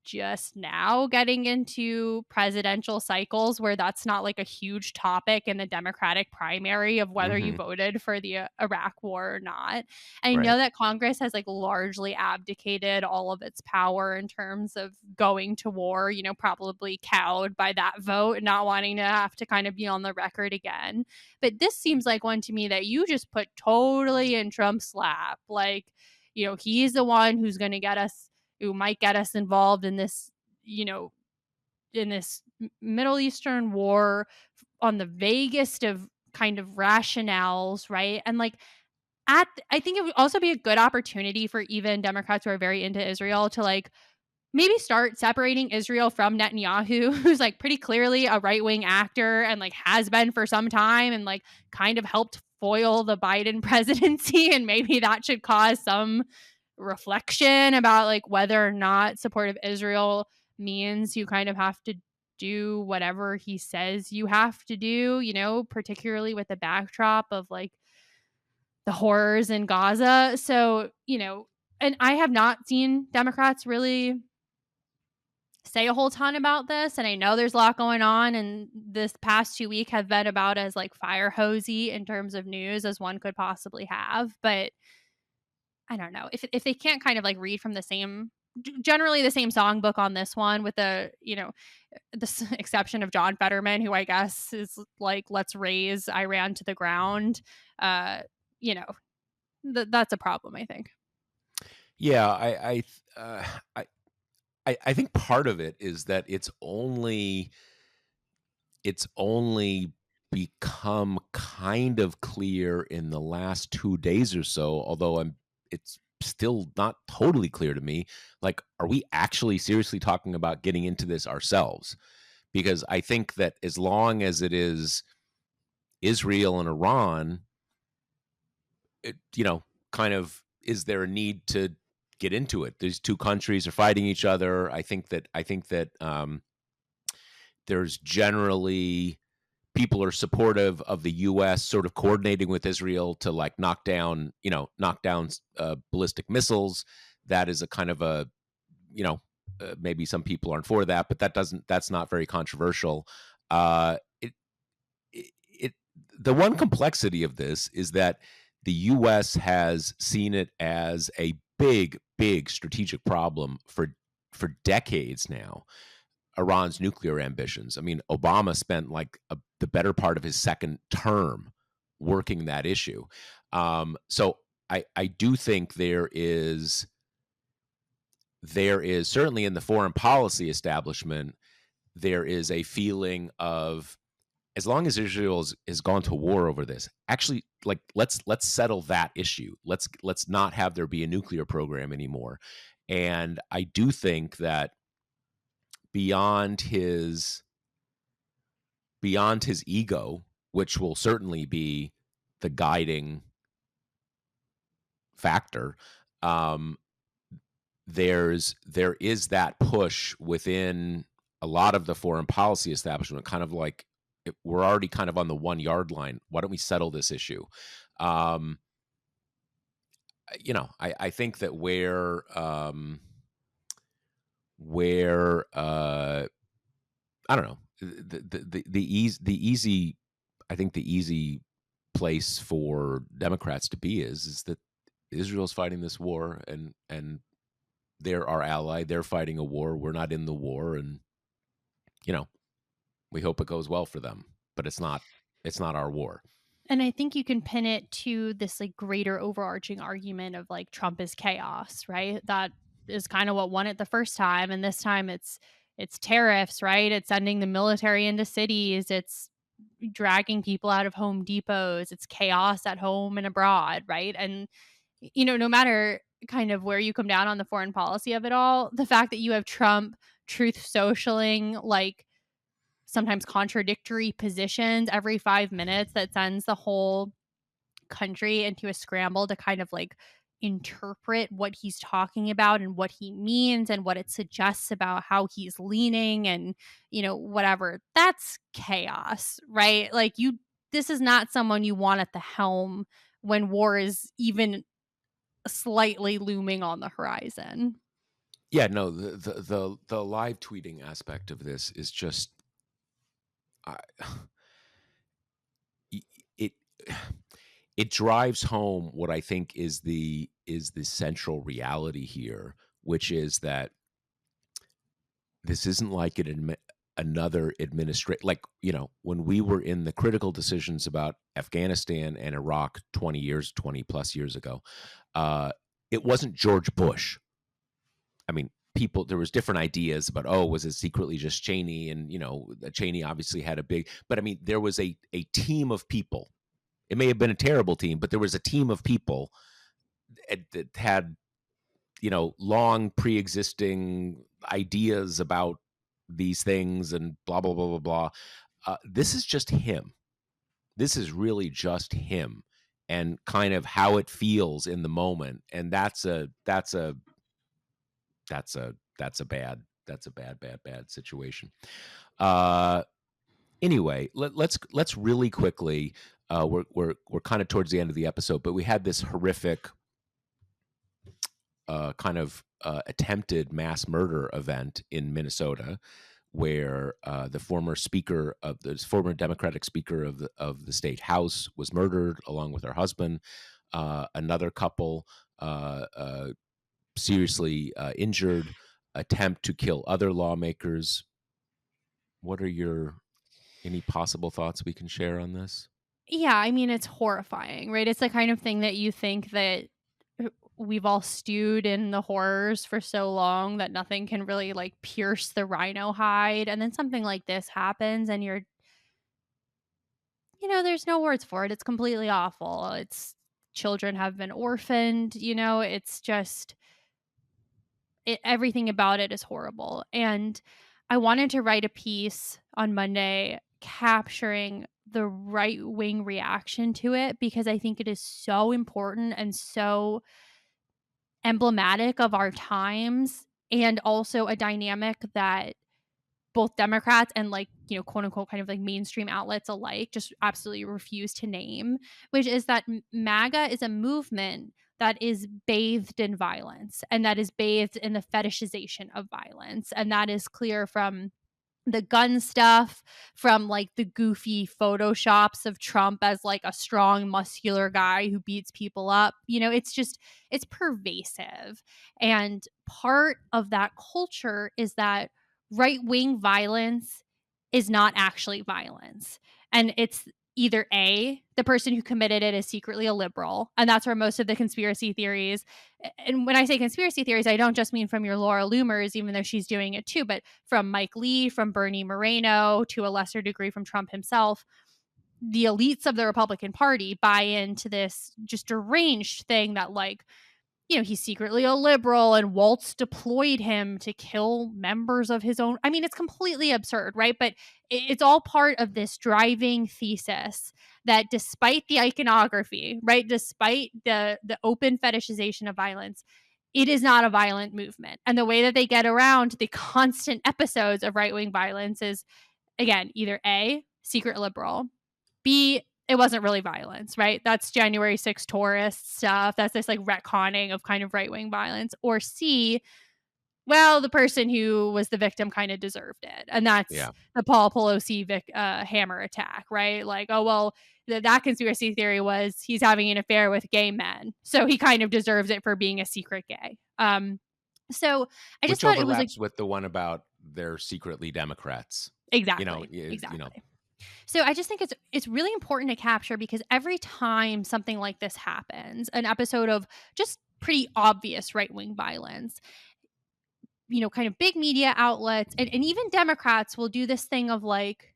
just now getting into presidential cycles where that's not like a huge topic in the Democratic primary of whether you Hmm. voted for the Iraq war or not. I Right. know that Congress has like largely abdicated all of its power in terms of going to war, probably cowed by that vote and not wanting to have to kind of be on the record again. But this seems like one to me that you just put totally in Trump's lap. Like, he's the one who's going to get us, who might get us involved in this, you know, in this Middle Eastern war on the vaguest of kind of rationales, right? And like I think it would also be a good opportunity for even Democrats who are very into Israel to like maybe start separating Israel from Netanyahu, who's like pretty clearly a right wing actor and like has been for some time and like kind of helped foil the Biden presidency. And maybe that should cause some reflection about like whether or not support of Israel means you kind of have to do whatever he says you have to do, particularly with the backdrop of like the horrors in Gaza. So, and I have not seen Democrats really say a whole ton about this, and I know there's a lot going on, and this past 2 week have been about as like fire hosey in terms of news as one could possibly have. But I don't know if they can't kind of like read from the same generally the same songbook on this one with the exception of John Fetterman, who I guess is like, let's raise Iran to the ground. uh you know that's a problem, I think. Yeah, uh, I I think part of it is that it's only become kind of clear in the last 2 days or so, although it's still not totally clear to me, like, are we actually seriously talking about getting into this ourselves? Because I think that as long as it is Israel and Iran, it, kind of, is there a need to get into it? These 2 countries are fighting each other. I think that there's generally people are supportive of the U.S. sort of coordinating with Israel to like knock down ballistic missiles. That is a kind of a you know maybe some people aren't for that, but that's not very controversial. It, it the one complexity of this is that the U.S. has seen it as a big strategic problem for decades now. Iran's nuclear ambitions. I mean, Obama spent like the better part of his second term working that issue. So I do think there is certainly in the foreign policy establishment, there is a feeling of, as long as Israel has gone to war over this, actually, like, let's settle that issue. Let's not have there be a nuclear program anymore. And I do think that beyond his beyond his ego, which will certainly be the guiding factor, um, there is that push within a lot of the foreign policy establishment, kind of like, we're already kind of on the 1 yard line. Why don't we settle this issue? Um, I think that where I don't know, the easy I think the easy place for Democrats to be is that Israel's fighting this war, and they're our ally. They're fighting a war. We're not in the war, and you know we hope it goes well for them. But it's not our war. And I think you can pin it to this like greater overarching argument of like Trump is chaos, right? That is kind of what won it the first time, and this time it's tariffs, right? It's sending the military into cities, it's dragging people out of Home Depots, it's chaos at home and abroad, right? And no matter kind of where you come down on the foreign policy of it all, the fact that you have Trump truth socialing like sometimes contradictory positions every 5 minutes that sends the whole country into a scramble to kind of like interpret what he's talking about and what he means and what it suggests about how he's leaning and whatever, that's chaos, right? Like, this is not someone you want at the helm when war is even slightly looming on the horizon. Yeah, no, the live tweeting aspect of this is just, I, it it drives home what I think is the central reality here, which is that this isn't like another administration. Like, when we were in the critical decisions about Afghanistan and Iraq 20 plus years ago, uh, it wasn't George Bush. I mean, people, there was different ideas about, oh, was it secretly just Cheney? And Cheney obviously had a big, but I mean, there was a team of people. It may have been a terrible team, but there was a team of people that had long pre-existing ideas about these things and blah blah blah blah blah. This is just him. This is really just him, and kind of how it feels in the moment. And that's a bad situation. Uh, anyway, let's really quickly. We're kind of towards the end of the episode, but we had this horrific kind of attempted mass murder event in Minnesota, where the former Democratic Speaker of the state house was murdered along with her husband. Another couple seriously injured. Attempt to kill other lawmakers. What are your any possible thoughts we can share on this? Yeah, I mean, it's horrifying, right? It's the kind of thing that you think that we've all stewed in the horrors for so long that nothing can really like pierce the rhino hide. And then something like this happens and there's no words for it. It's completely awful. It's children have been orphaned, it's just everything about it is horrible. And I wanted to write a piece on Monday capturing the right wing reaction to it because I think it is so important and so emblematic of our times, and also a dynamic that both Democrats and quote unquote kind of like mainstream outlets alike just absolutely refuse to name, which is that MAGA is a movement that is bathed in violence and that is bathed in the fetishization of violence. And that is clear from the gun stuff, from like the goofy photoshops of Trump as like a strong muscular guy who beats people up. It's pervasive. And part of that culture is that right-wing violence is not actually violence. And it's either A, the person who committed it is secretly a liberal, and that's where most of the conspiracy theories, and when I say conspiracy theories, I don't just mean from your Laura Loomers, even though she's doing it too, but from Mike Lee, from Bernie Moreno, to a lesser degree from Trump himself. The elites of the Republican Party buy into this just deranged thing that he's secretly a liberal and Waltz deployed him to kill members of his own. I mean, it's completely absurd, right? But it's all part of this driving thesis that despite the iconography, right, despite the open fetishization of violence, it is not a violent movement. And the way that they get around the constant episodes of right-wing violence is, again, either A, secret liberal, B, it wasn't really violence, right? That's January 6th tourist stuff. That's this like retconning of kind of right wing violence. Or C, well, the person who was the victim kind of deserved it. And that's Yeah. the Paul Pelosi hammer attack, right? Like, oh, well, that conspiracy theory was he's having an affair with gay men. So he kind of deserves it for being a secret gay. So I just Which thought it was like, overlaps with the one about they're secretly Democrats. exactly, You know, exactly. So I just think it's really important to capture because every time something like this happens, an episode of just pretty obvious right-wing violence, kind of big media outlets and even Democrats will do this thing of like,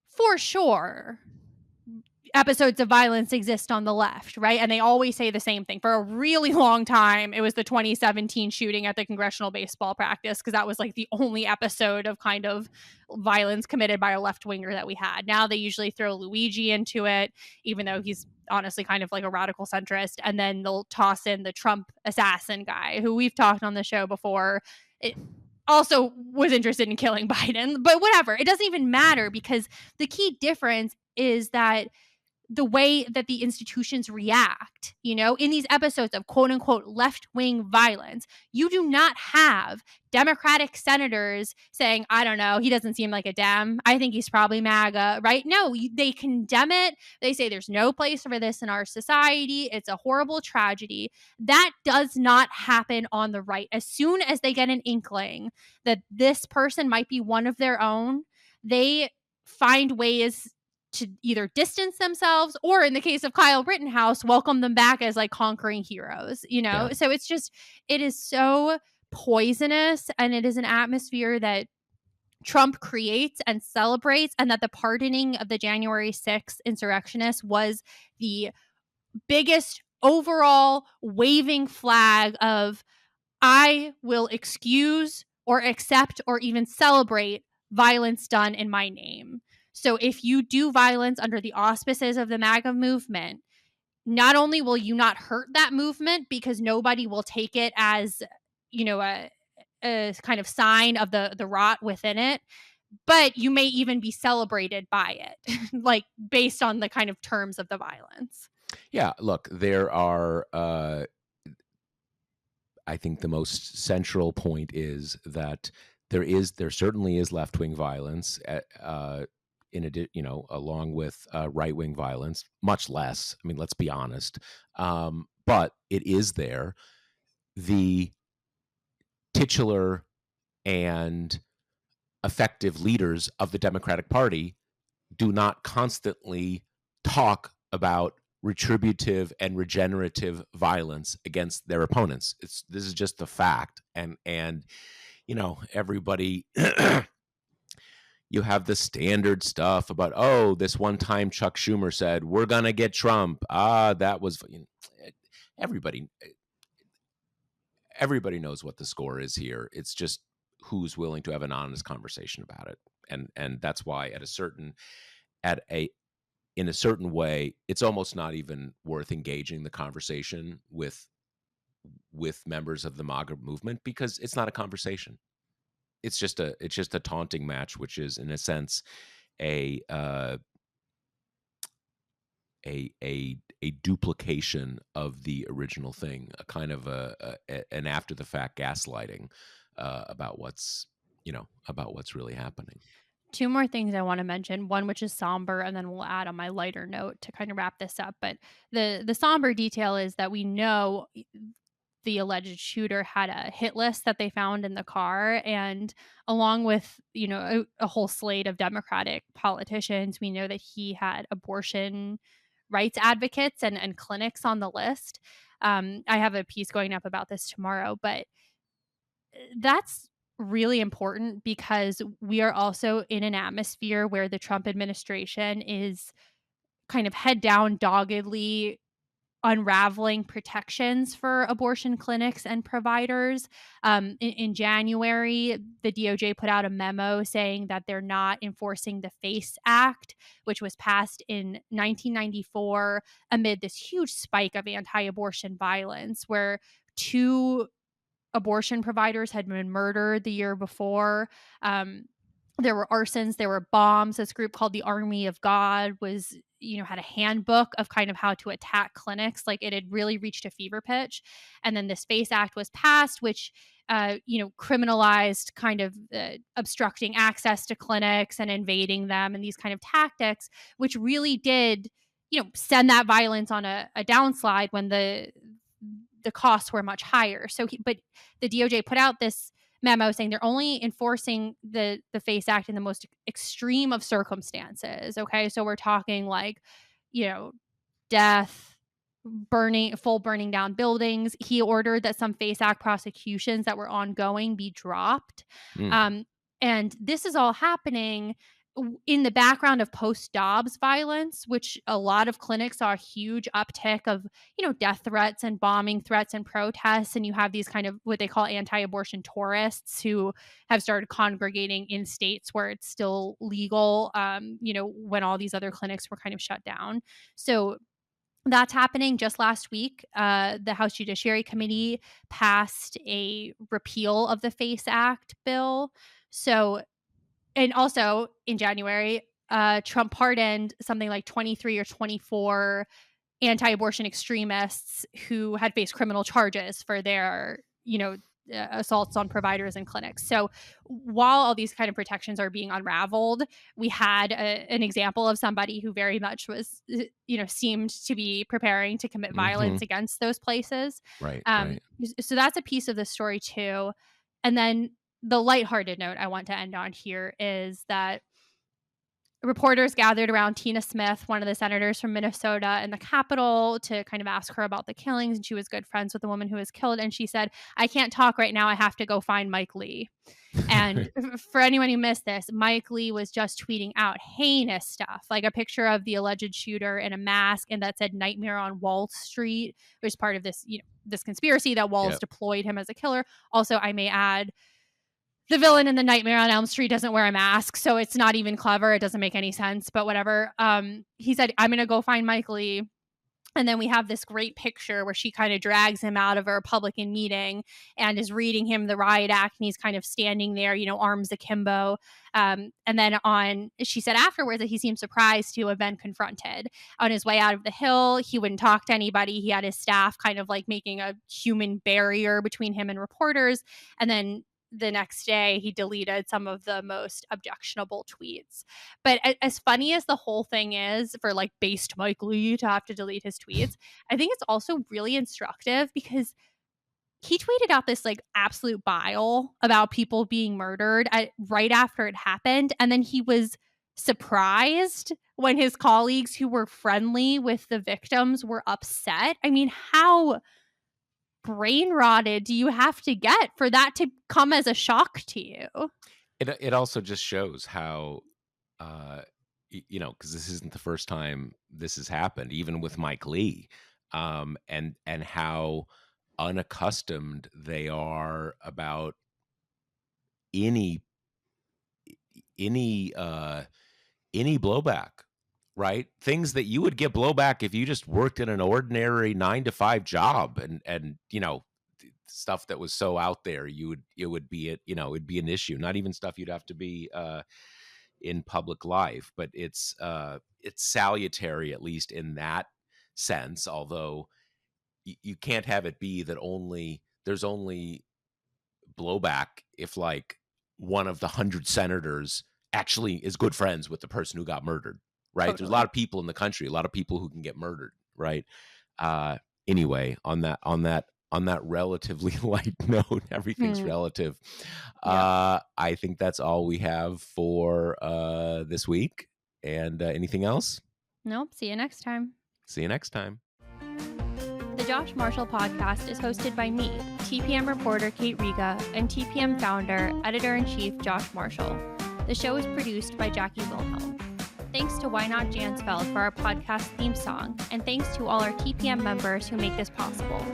for sure, episodes of violence exist on the left, right? And they always say the same thing. For a really long time, it was the 2017 shooting at the congressional baseball practice because that was like the only episode of kind of violence committed by a left winger that we had. Now they usually throw Luigi into it, even though he's honestly kind of like a radical centrist. And then they'll toss in the Trump assassin guy, who we've talked on the show before. It also was interested in killing Biden, but whatever. It doesn't even matter because the key difference is that the way that the institutions react, in these episodes of quote unquote left wing violence, you do not have Democratic senators saying, I don't know, he doesn't seem like a Dem. I think he's probably MAGA, right? No, they condemn it. They say there's no place for this in our society. It's a horrible tragedy. That does not happen on the right. As soon as they get an inkling that this person might be one of their own, they find ways to either distance themselves or, in the case of Kyle Rittenhouse, welcome them back as like conquering heroes, yeah. So it is so poisonous, and it is an atmosphere that Trump creates and celebrates, and that the pardoning of the January 6th insurrectionists was the biggest overall waving flag of I will excuse or accept or even celebrate violence done in my name. So if you do violence under the auspices of the MAGA movement, not only will you not hurt that movement because nobody will take it as, a kind of sign of the rot within it, but you may even be celebrated by it, like based on the kind of terms of the violence. Yeah, look, there are, I think the most central point is that there certainly is left-wing violence, along with, right-wing violence, much less, I mean, let's be honest, but it is there. The titular and effective leaders of the Democratic Party do not constantly talk about retributive and regenerative violence against their opponents. This is just a fact, and everybody. You have the standard stuff about, oh, this one time Chuck Schumer said we're gonna get Trump. That was everybody. Everybody knows what the score is here. It's just who's willing to have an honest conversation about it, and that's why at a in a certain way, it's almost not even worth engaging the conversation with members of the MAGA movement, because it's not a conversation. It's just a taunting match, which is in a sense a a duplication of the original thing, a kind of an after the fact gaslighting about what's really happening. Two more things I want to mention. One which is somber, and then we'll add on my lighter note to kind of wrap this up. But the somber detail is that we know the alleged shooter had a hit list that they found in the car, and along with a whole slate of Democratic politicians, we know that he had abortion rights advocates and clinics on the list. I have a piece going up about this tomorrow, but that's really important because we are also in an atmosphere where the Trump administration is kind of head down doggedly unraveling protections for abortion clinics and providers. In January, the DOJ put out a memo saying that they're not enforcing the FACE Act, which was passed in 1994 amid this huge spike of anti abortion violence, where two abortion providers had been murdered the year before. There were arsons, there were bombs. This group called the Army of God had a handbook of kind of how to attack clinics. Like, it had really reached a fever pitch. And then the Space Act was passed, which, criminalized kind of obstructing access to clinics and invading them and these kind of tactics, which really did, send that violence on a downslide when the costs were much higher. But the DOJ put out this memo saying they're only enforcing the FACE Act in the most extreme of circumstances. Okay, so we're talking like, you know, death, burning down buildings. He ordered that some FACE Act prosecutions that were ongoing be dropped. Mm, Um, and this is all happening in the background of post Dobbs violence, which a lot of clinics saw a huge uptick of, death threats and bombing threats and protests. And you have these kind of what they call anti abortion tourists who have started congregating in states where it's still legal, when all these other clinics were kind of shut down. So that's happening. Just last week, the House Judiciary Committee passed a repeal of the FACE Act bill. So, and also in January, Trump pardoned something like 23 or 24 anti-abortion extremists who had faced criminal charges for their, assaults on providers and clinics. So while all these kind of protections are being unraveled, we had an example of somebody who very much was, seemed to be preparing to commit mhm. violence against those places. Right, Um, right. so that's a piece of the story too. And then the lighthearted note I want to end on here is that Reporters gathered around Tina Smith, one of the senators from Minnesota, in the Capitol to kind of ask her about the killings. And she was good friends with the woman who was killed. And she said, I can't talk right now. I have to go find Mike Lee. And for anyone who missed this, Mike Lee was just tweeting out heinous stuff, like a picture of the alleged shooter in a mask and that said Nightmare on Wall Street, which is part of this, this conspiracy that Walls Yep. deployed him as a killer. Also, I may add, the villain in the Nightmare on Elm Street doesn't wear a mask, so it's not even clever. It doesn't make any sense, but whatever. He said, I'm going to go find Mike Lee. And then we have this great picture where she kind of drags him out of a Republican meeting and is reading him the riot act. And he's kind of standing there, arms akimbo. And then she said afterwards that he seemed surprised to have been confronted. On his way out of the hill, he wouldn't talk to anybody. He had his staff kind of like making a human barrier between him and reporters. And then the next day, he deleted some of the most objectionable tweets. But as funny as the whole thing is for like based Mike Lee to have to delete his tweets, I think it's also really instructive because he tweeted out this like absolute bile about people being murdered right after it happened. And then he was surprised when his colleagues who were friendly with the victims were upset. I mean, how brain rotted do you have to get for that to come as a shock to you? It also just shows how, because this isn't the first time this has happened, even with Mike Lee, and how unaccustomed they are about any any uh, any blowback, right? Things that you would get blowback if you just worked in an ordinary 9 to 5 job, and stuff that was so out there, it'd be an issue. Not even stuff you'd have to be in public life, but it's salutary, at least in that sense. Although you can't have it be that there's only blowback if like one of the 100 senators actually is good friends with the person who got murdered, right? There's a lot Totally. of people in the country, a lot of people who can get murdered, right? uh anyway, on that relatively light note, everything's Hmm. relative. Yep. I think that's all we have for this week. And anything else? Nope. See you next time. See you next time. The Josh Marshall podcast is hosted by me, TPM reporter Kate Riga, and TPM founder, editor-in-chief Josh Marshall. The show is produced by Jackie Wilhelm. Thanks to Why Not Jansfeld for our podcast theme song, and thanks to all our TPM members who make this possible.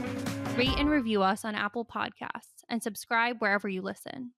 Rate and review us on Apple Podcasts, and subscribe wherever you listen.